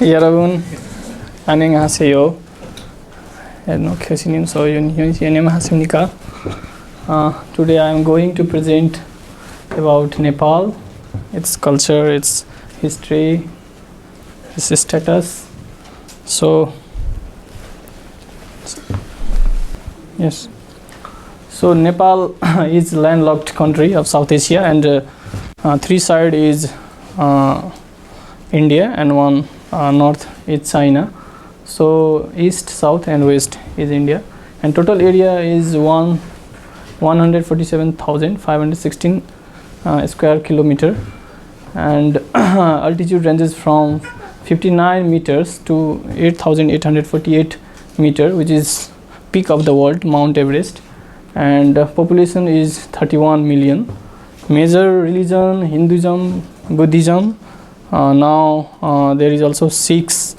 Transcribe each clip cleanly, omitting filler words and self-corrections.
여러분 안녕하세요. 안녕하십니까? Today I am going to present about Nepal, its culture, its history, its status. So yes. So Nepal is landlocked country of South Asia, and three side is India, and one north is China. So east, south, and west is India, and total area is 147,516 square kilometer, and altitude ranges from 59 meters to 8,848 meter, which is peak of the world, Mount Everest, and population is 31 million. Major religion Hinduism, Buddhism. Now there is also Sikhism,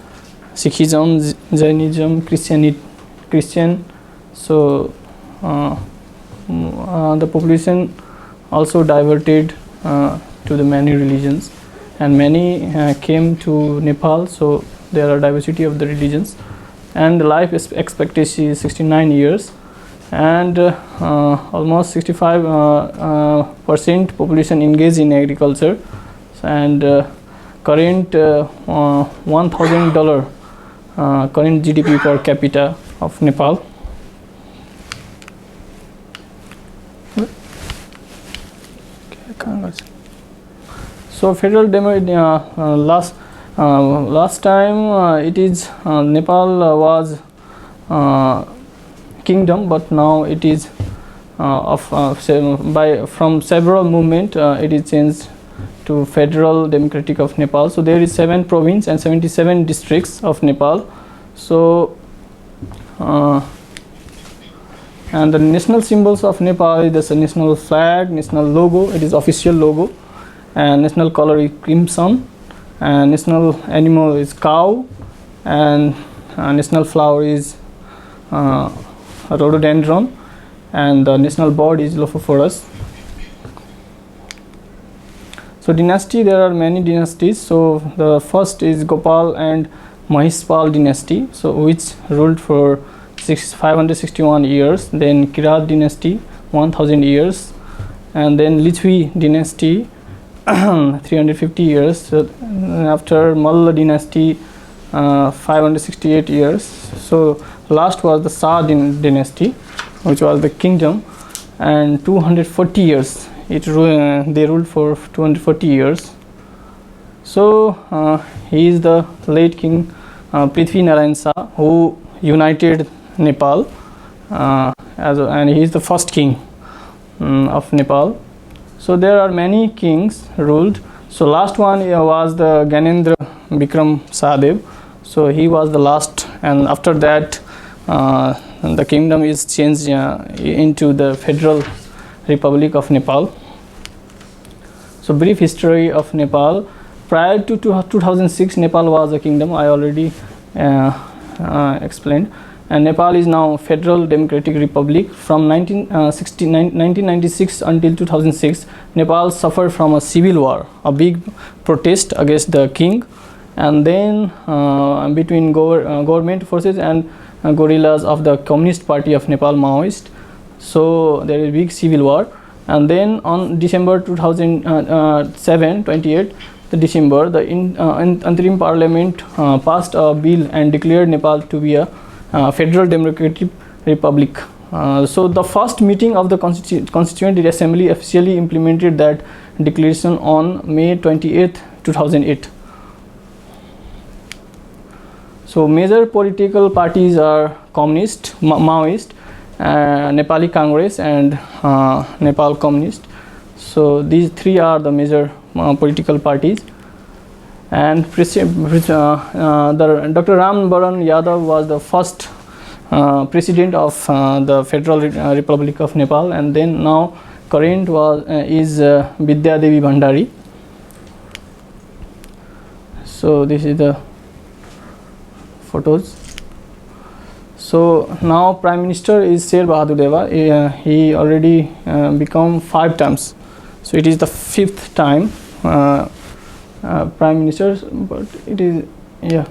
Jainism, Christian. So the population also diverted to the many religions, and many came to Nepal. So there are diversity of the religions, and the life expectancy is 69 years, and almost 65% population engaged in agriculture, and current $1,000 current GDP per capita of Nepal. So federal last time it is Nepal was kingdom, but now it is from several movement it is changed to Federal Democratic of Nepal. So there is 7 provinces and 77 districts of Nepal. So and the national symbols of Nepal is the national flag, national logo, it is official logo, and national color is crimson, and national animal is cow, and national flower is rhododendron, and the national bird is Lophophorus. So dynasty, there are many dynasties. So the first is Gopal and Mahishpal dynasty, so which ruled for 561 years. Then Kirat dynasty 1000 years, and then Lichwi dynasty 350 years. So after Malla dynasty 568 years. So last was the Shah dynasty, which was the kingdom, and 240 years they ruled for 240 years. So he is the late king Prithvi Narayan Shah, who united Nepal, and he is the first king of Nepal. So there are many kings ruled. So last one was the Gyanendra Bikram Sahadev. So he was the last, and after that the kingdom is changed into the Federal Republic of Nepal. So brief history of Nepal. Prior to 2006, Nepal was a kingdom, I already explained, and Nepal is now Federal Democratic Republic. From 1996 until 2006, Nepal suffered from a civil war, a big protest against the king, and then between government forces and guerrillas of the Communist Party of Nepal, Maoist. So there is big civil war, and then on December 2007, 28th December, the interim parliament passed a bill and declared Nepal to be a Federal Democratic Republic. So the first meeting of the Constituent Assembly officially implemented that declaration on May 28th, 2008. So major political parties are Communist, Maoist, Nepali Congress, and Nepal Communist. So these three are the major political parties. And Dr. Ram Baran Yadav was the first president of the Federal Republic of Nepal, and then now current is Vidya Devi Bhandari. So this is the photos. So now Prime Minister is Sher Bahadur Deva. He already become 5 times. So it is the 5th time Prime Minister, but it is Yeah.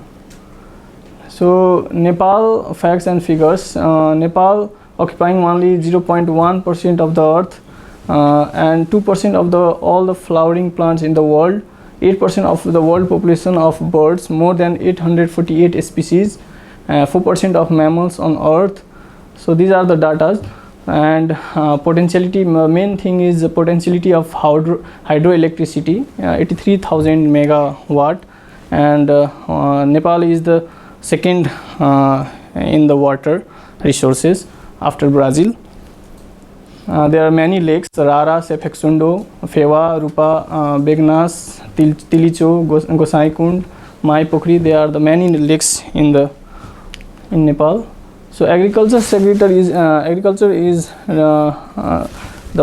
So Nepal facts and figures. Nepal occupying only 0.1% of the earth, and 2% of the all the flowering plants in the world, 8% of the world population of birds, more than 848 species, 4% of mammals on earth. So these are the data. And potentiality, main thing is the potentiality of hydroelectricity, 83,000 megawatt, and Nepal is the second in the water resources after Brazil. There are many lakes: Rara, Sefeksundo, Fewa, Rupa, Begnas, Tilicho, Gosaikund, Mai Pokri. They are the many lakes in Nepal. So agriculture sector is the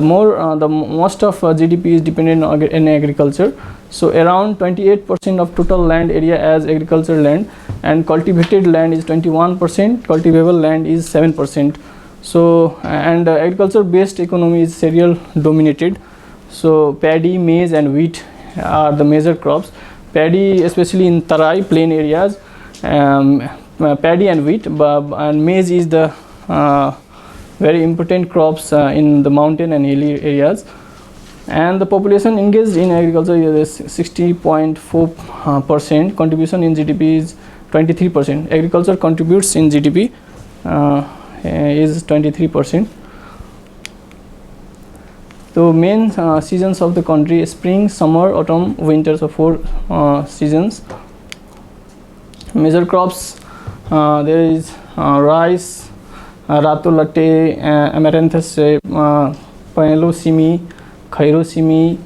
most of GDP is dependent on in agriculture. So around 28% of total land area as agriculture land, and cultivated land is 21%, cultivable land is 7%. So and agriculture based economy is cereal dominated. So paddy, maize and wheat are the major crops. Paddy, especially in Tarai plain areas, paddy and wheat, and maize is the very important crops in the mountain and hilly areas. And the population engaged in agriculture is 60.4%. Contribution in GDP is 23%. Agriculture contributes in GDP is 23%. So main seasons of the country: spring, summer, autumn, winter. So 4 seasons. Major crops: there is rice, rato latte, amaranthus, panelo simi, khairo simi.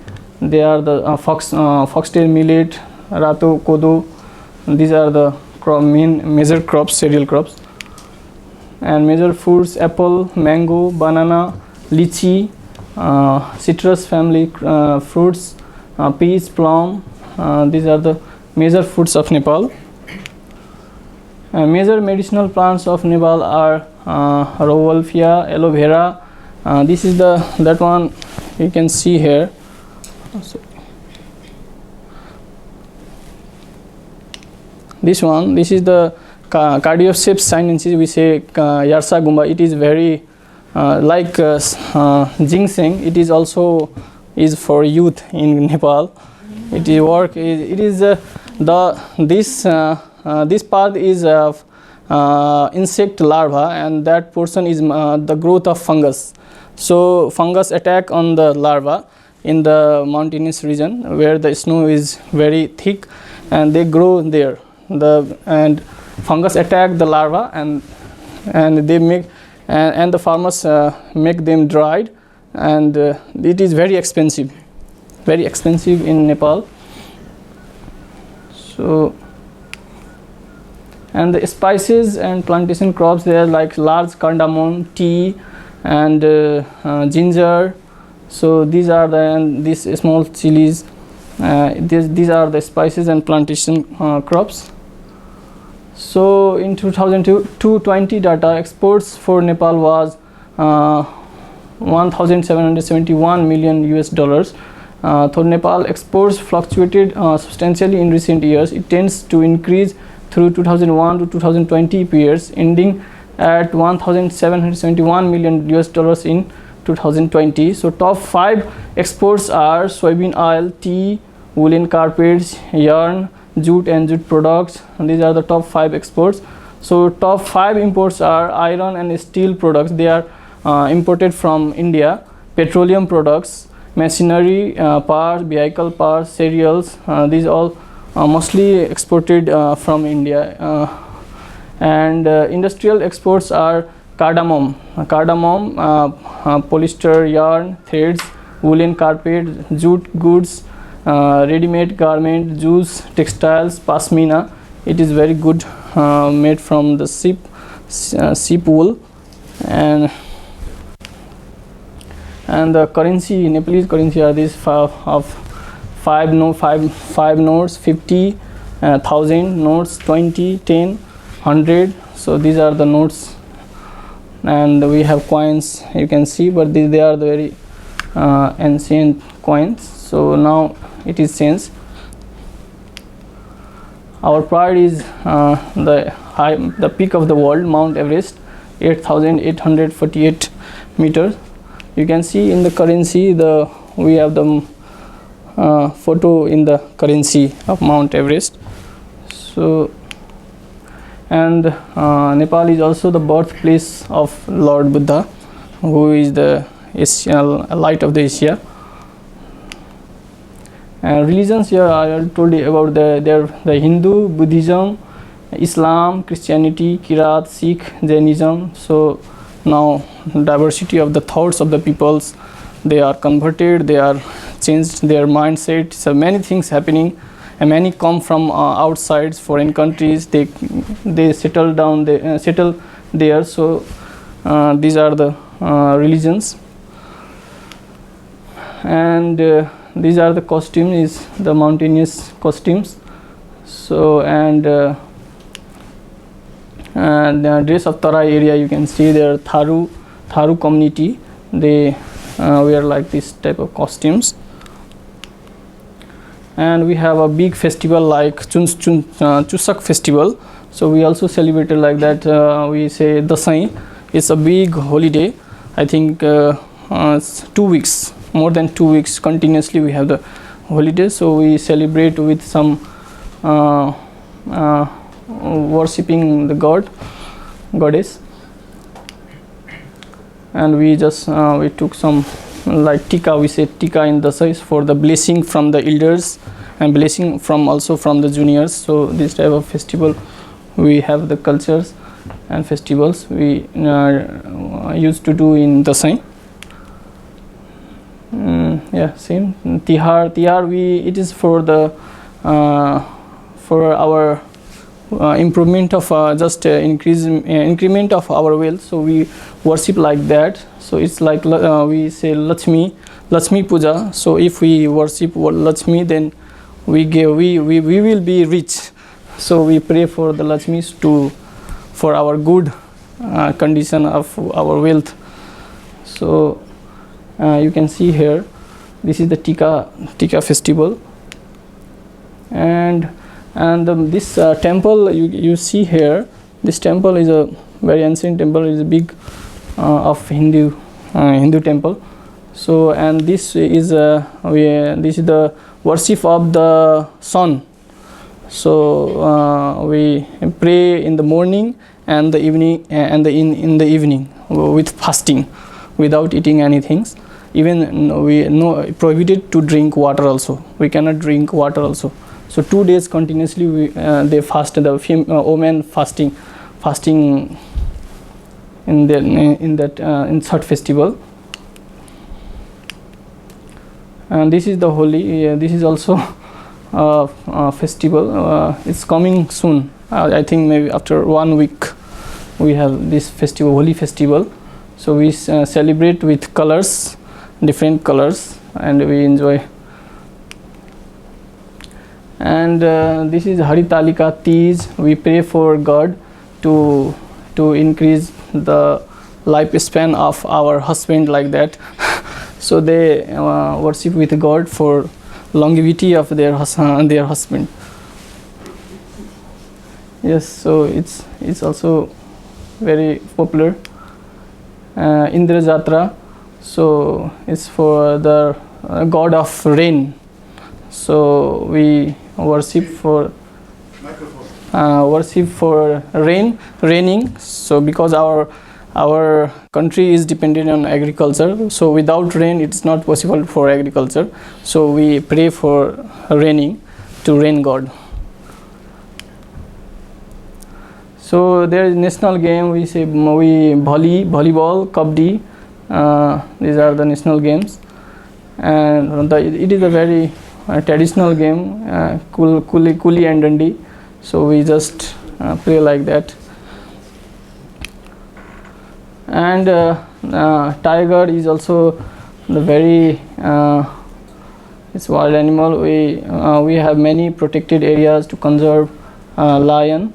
They are the foxtail millet, rato kodo. These are the main major crops, cereal crops. And major fruits: apple, mango, banana, lychee, citrus family fruits, peach, plum. These are the major fruits of Nepal. Major medicinal plants of Nepal are Rauwolfia, aloe vera. This is that one you can see here. This is the Cardiopsis sinensis. We say Yarsa Gumba. It is very like ginseng. It is also is for youth in Nepal. It is this part is insect larva, and that portion is the growth of fungus. So fungus attack on the larva in the mountainous region where the snow is very thick, and they grow there. And fungus attack the larva, and they make and the farmers make them dried, and it is very expensive in Nepal. So, and the spices and plantation crops, they are like large cardamom, tea, and ginger. So these are these small chilies. These are the spices and plantation crops. So in 2020 data, exports for Nepal was 1,771 million US dollars. So Nepal exports fluctuated substantially in recent years. It tends to increase through 2001 to 2020 years, ending at 1,771 million US dollars in 2020. So top 5 exports are soybean oil, tea, woolen carpets, yarn, jute and jute products. And these are the top 5 exports. So top 5 imports are iron and steel products. They are imported from India. Petroleum products, machinery, parts, vehicle parts, cereals. These all mostly exported from India. And industrial exports are cardamom, polyester yarn, threads, woolen carpet, jute goods, ready-made garment, juice, textiles, pashmina. It is very good, made from the sheep wool. And the currency, Nepalese currency are these 5 notes, 50, 1,000 notes, 20, 10, 100. So these are the notes, and we have coins, you can see, but they are the very ancient coins. So now it is changed. Our pride is the peak of the world, Mount Everest, 8,848 meters. You can see in the currency we have the photo in the currency of Mount Everest. So, and Nepal is also the birthplace of Lord Buddha, who is the light of the Asia. Religions here I told you about the Hindu, Buddhism, Islam, Christianity, Kirat, Sikh, Jainism. So now diversity of the thoughts of the peoples, they are converted, they are changed their mindset. So many things happening, and many come from outside foreign countries. They settle down, they settle there. So these are the religions, and these are the costumes, is the mountainous costumes. So and the dress of Tarai area, you can see there Tharu community, they wear like this type of costumes. And we have a big festival like Chusak festival. So we also celebrated like that. We say Dasai. It's a big holiday. I think it's 2 weeks, more than 2 weeks continuously we have the holiday. So we celebrate with some worshipping the goddess, and we just we took some like tika. We say tika in Dasai for the blessing from the elders and blessing from also from the juniors. So this type of festival we have, the cultures and festivals we used to do in Dasai. Yeah, same Tihar. It is for the for our improvement of increment of our wealth. So we worship like that. So it's like we say Lakshmi Puja. So if we worship Lakshmi, then we will be rich. So we pray for the Lakshmis for our good condition of our wealth. So you can see here, this is the Tika festival, and this temple you see here. This temple is a very ancient temple. It is a big of Hindu temple. So and this is the worship of the sun. So we pray in the morning and the evening, and in the evening with fasting, without eating anything. Even we prohibited to drink water also. We cannot drink water also. So 2 days continuously they fast. The women fasting in Chhath festival. And this is the Holi. This is also a festival. It's coming soon. I think maybe after 1 week we have this festival, Holi festival. So we celebrate with colors, different colors, and we enjoy. And this is Haritalika Teej. We pray for God to increase the lifespan of our husband, like that. So they worship with God for longevity of their husband. Yes, so it's also very popular. Indra Jatra, so it's for the god of rain. So we worship for raining. So because our country is dependent on agriculture, so without rain it's not possible for agriculture. So we pray for raining, to rain god. So there is national game. We say volleyball, kabaddi. These are the national games, and it is a very traditional game, kuli and dandi. So we just play like that. And tiger is also the very it's wild animal. We have many protected areas to conserve lion,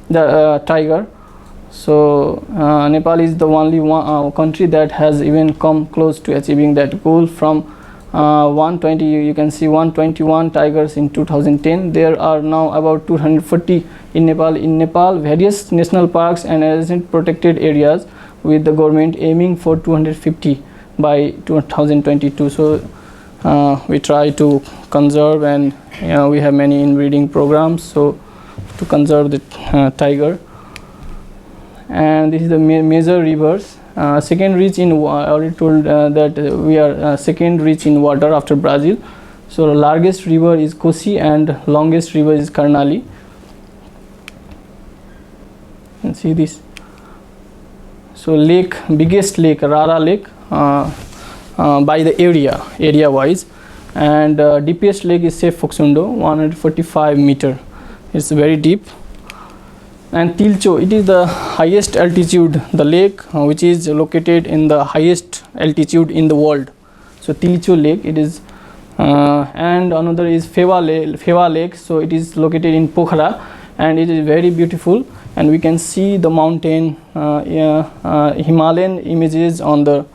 the tiger. So Nepal is the only country that has even come close to achieving that goal from 120, you can see 121 tigers in 2010. There are now about 240 in Nepal. In Nepal, various national parks and adjacent protected areas, with the government aiming for 250 by 2022. So we try to conserve, and we have many inbreeding programs so to conserve the tiger. And this is the major rivers. Second rich in, I already told that we are second rich in water after Brazil. So the largest river is Kosi and longest river is Karnali. You can see this. So lake, biggest lake, Rara Lake, by the area wise, and deepest lake is Safe Foksundo, 145 meter. It's very deep. And Tilcho, it is the highest altitude, the lake which is located in the highest altitude in the world. So Tilcho Lake, it is, and another is Pheva Lake. So it is located in Pokhara, and it is very beautiful, and we can see the mountain, Himalayan images on the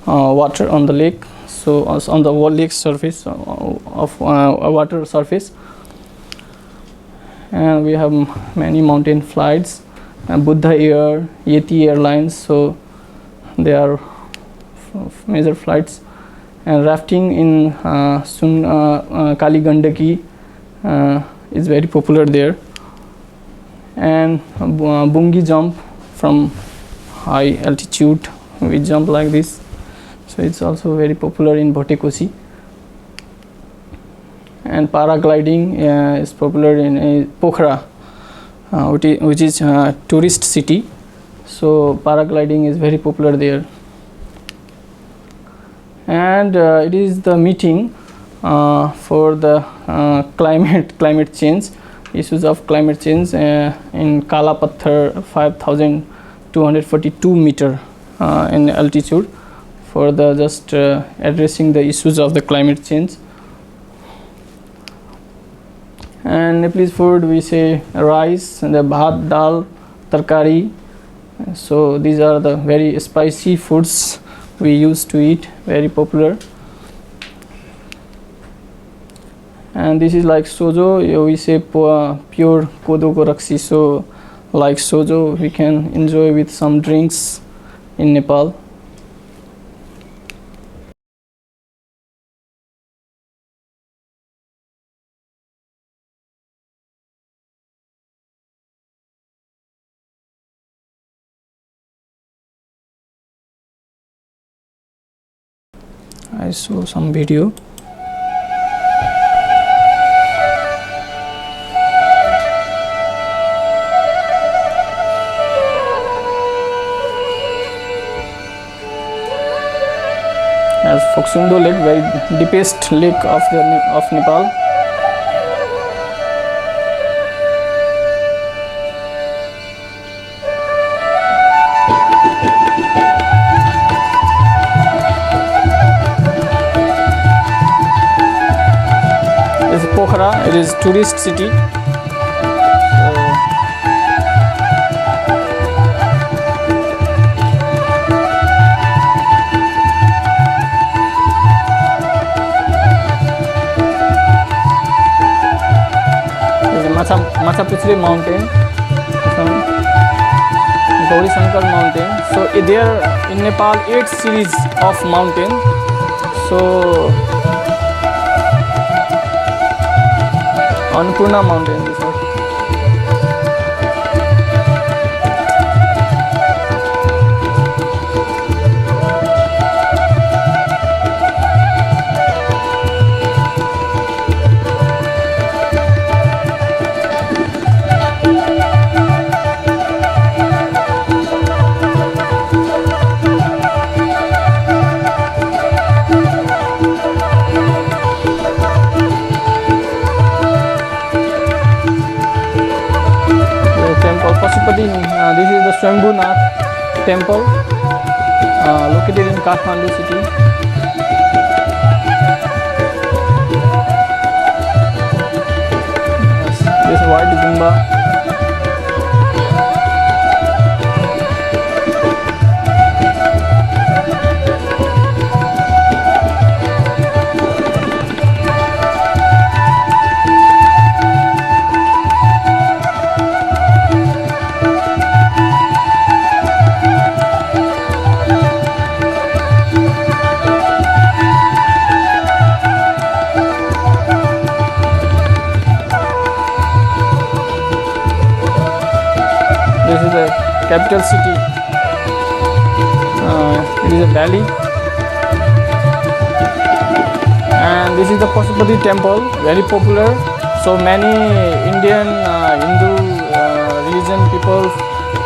water on the lake. So on the lake surface of water surface. And we have many mountain flights, Buddha Air, Yeti Airlines, so they are major flights. And rafting in Kali Gandaki is very popular there. And bungi jump from high altitude, we jump like this, so it's also very popular in Bhotekoshi. And paragliding is popular in Pokhara, which is a tourist city, so paragliding is very popular there. And it is the meeting for the climate change, issues of climate change in Kala Patthar, 5,242 meter in altitude, for the just addressing the issues of the climate change. And Nepalese food, we say rice and the bhat, dal, tarkari. So these are the very spicy foods we used to eat, very popular. And this is like sojo, we say pure kodo ko rakshi. So like sojo we can enjoy with some drinks in Nepal. I saw some video. As Foksundo Lake, very deepest lake of Nepal. Pokhara, it is tourist city. Machapuchli mountain, Gauri Shankar mountain. So there in Nepal 8 series of mountain. So Annapurna mountain, this one. This is the Swambhunath temple located in Kathmandu city. This is white Gumba. capital city. It is a valley, and this is the Pashupati temple, very popular. So many Indian Hindu religion people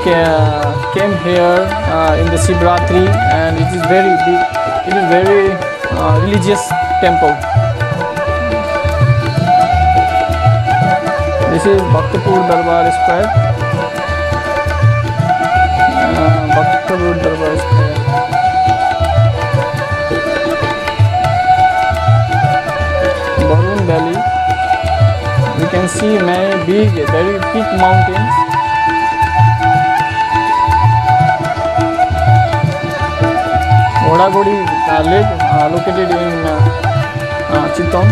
came here in the Shivratri, and it is very big. It is very religious temple. This is Bhaktapur Darbar Square. Bhaktapur Darbar Square. Barun Valley. We can see many big, very big mountains. Odagodi Lake located in Chittagong.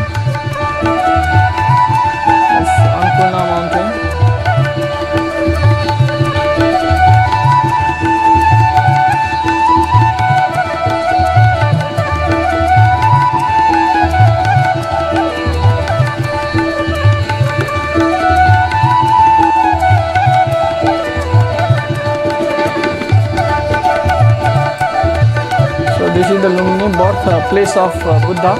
Annapurna Mountain. So this is the Lumini birthplace of Buddha.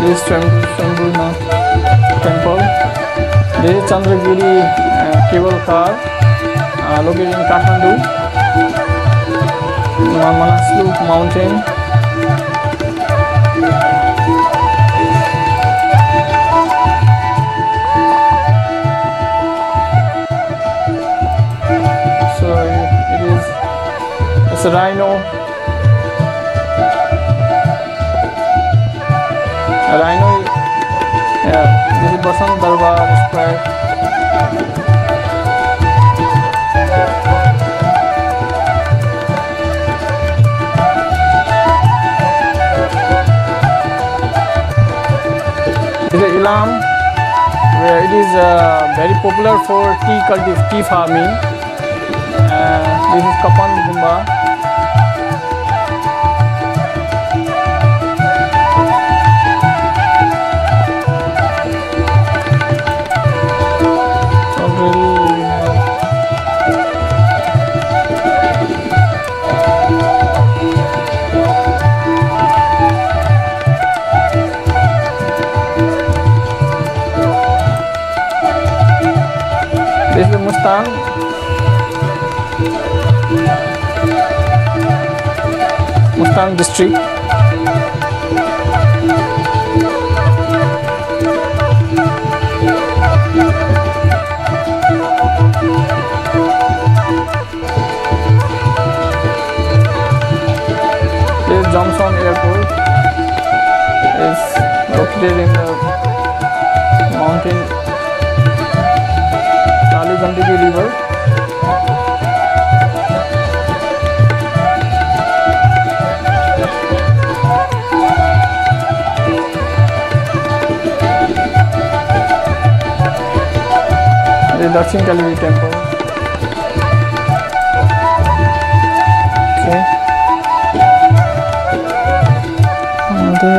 This is Shambhunath temple. This is Chandragiri cable car located in Kathmandu. Manaslu mountain. So it's a rhino. This is Basant Darbar Square. This is Ilam, where it is very popular for tea farming. This is Kapan Gumba. This is Mustang. Mustang district. This is Johnson Airport. It's located in the mountain Gandhiji River. The Darshan Kali temple. Okay. Another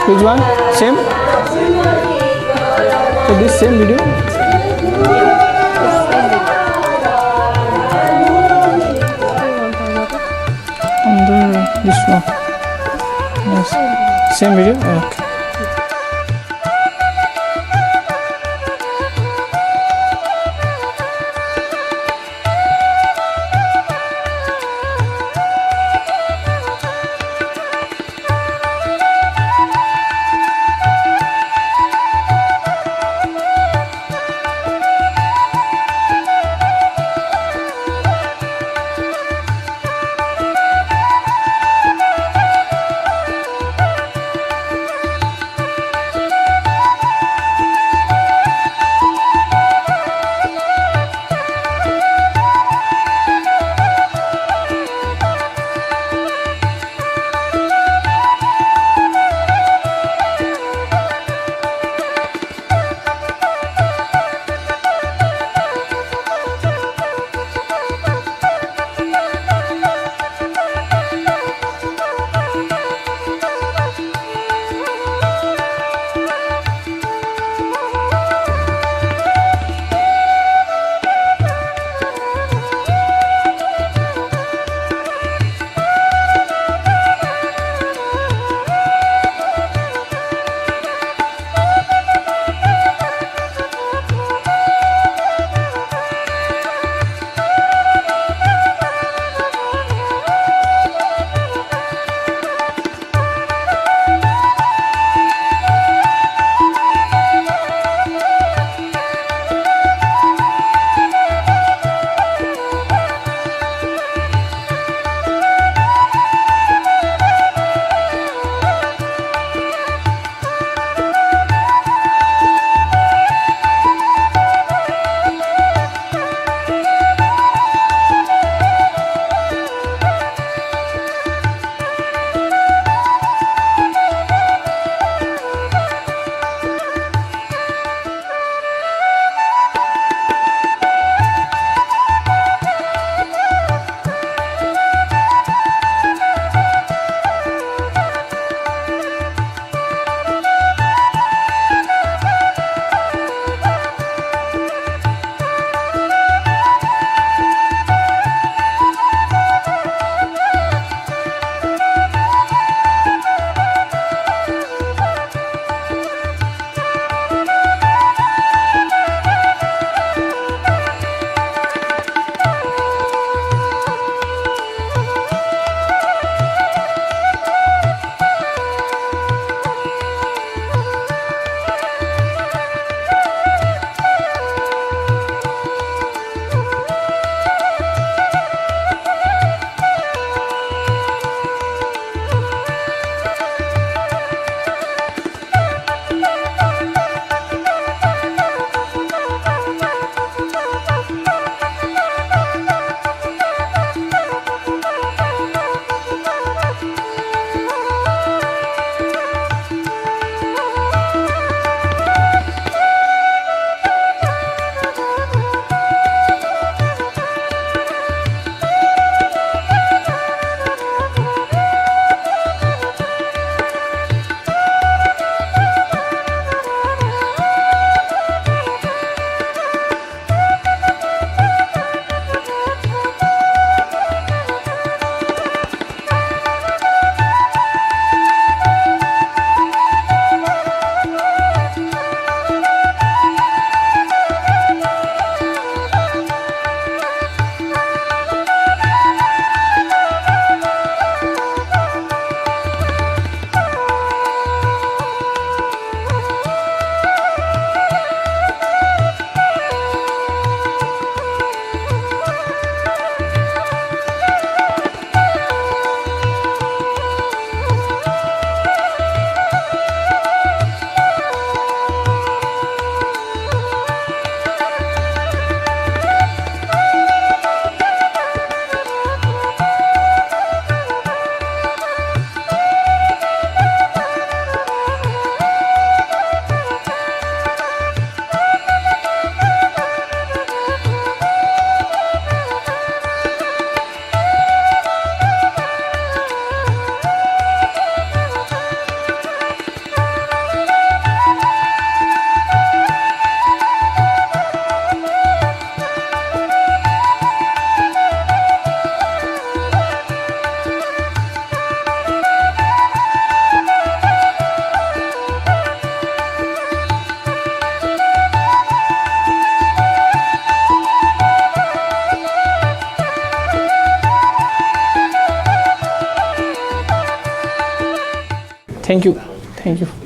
Which one? Same? So this same video? This one. Yes. Same video? Okay. Thank you. Thank you.